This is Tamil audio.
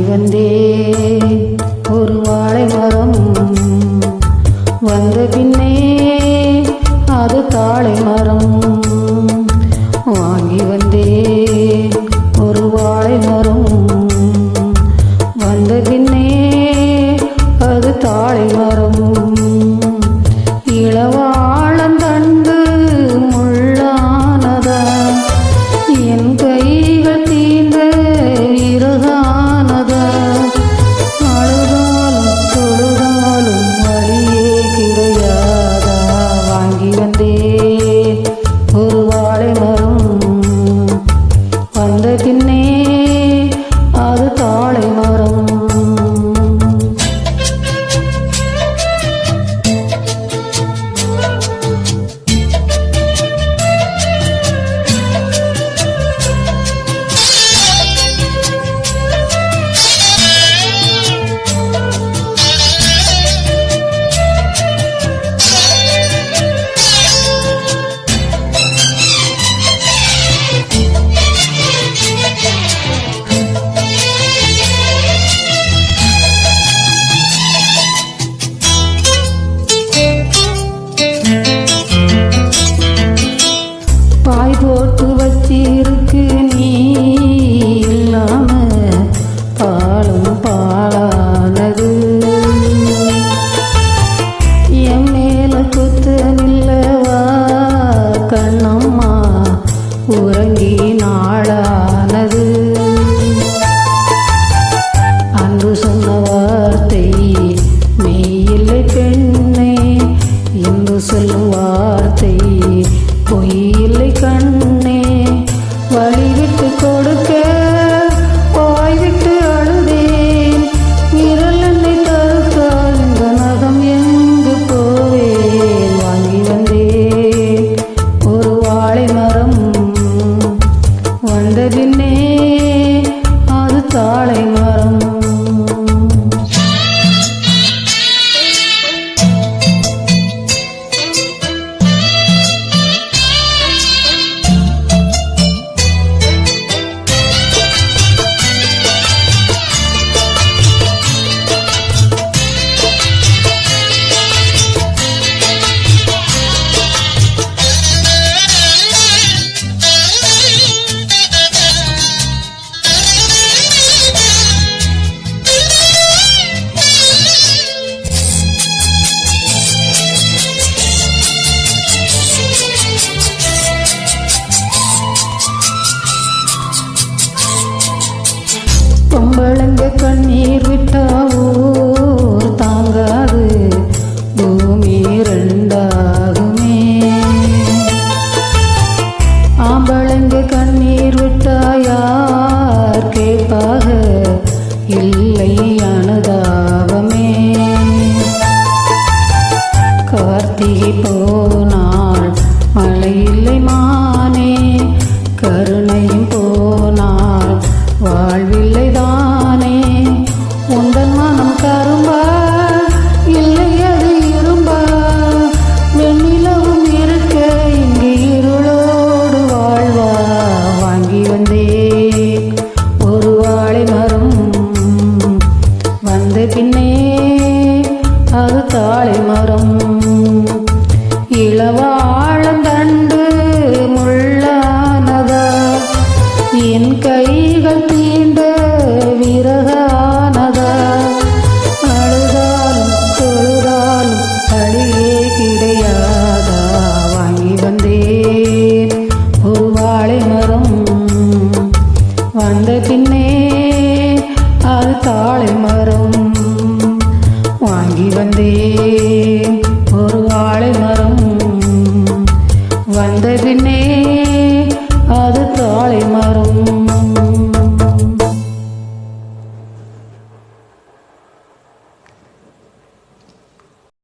வந்தே ஒரு வாழை மரம், வந்த பின்னே அது தாழை மரம். வாங்கி வந்தே ஒரு வாழை மரம், வந்த பின்னே அது தாழை மரம். இளவாழந்தண்டு முள்ளானதா, என் கைகள் தீண்ட விறகானதா. அழுதாலும் தொழுதாலும் வழியே கிடையாதா. வாங்கி வந்தே ஒரு வாழை மரம், வந்த பின்னே அது தாழை மரம். பாய் போட்டு வச்சிருக்கு நீ இல்லாம பாலும் பாலானது. என் மேல குத்து நில்லவா கண்ணம்மா, உறங்கி நாளானது. அன்று சொன்ன வார்த்தை மெய்யில்லை பெண்ணே, என்று சொல்லும் வார்த்தை பொய்யில்லை கண்ணே. வழி விட்டு கொடுக்க வாய் விட்டு அழுதேன், விரல் என்னை தடுத்தால் இந்த நகம் எங்கு போவேன். வாங்கி வந்தேன் ஒரு வாழை மரம், வந்த பின்னே அது தாழை மரம். பொம்பளைங்க கண்ணீர் விட்டா ஊர் தாங்காது, பூமி ரெண்டாகுமே. ஆம்பளைங்க கண்ணீர் விட்டா யார் கேட்பாக, இல்லை அனுதாபமே. கார்த்திகை போனால் மழை இல்லை மானே, கருணையும் போனால் வாழ்வில்லை தானே. உந்தன் மனம் கரும்பா இல்லை அது இரும்பா, வெண்ணிலவும் இருக்க இங்கு இருளோடு வாழ்வா. வாங்கி வந்தே ஒரு வாழை மரம், வந்த பின்னே அது தாழை மரம். இளவாழந்தண்டு முள்ளானதா, என் கைகள் தீண்ட விறகானதா. அழுதாலும் தொழுதாலும் வழியே கிடையாதா. வாங்கி வந்தேன் ஒரு வாழை மரம், வந்த பின்னே அது தாழை மரம். வாங்கி வந்தேன் ஒரு வாழை மரம், வந்த பின்னே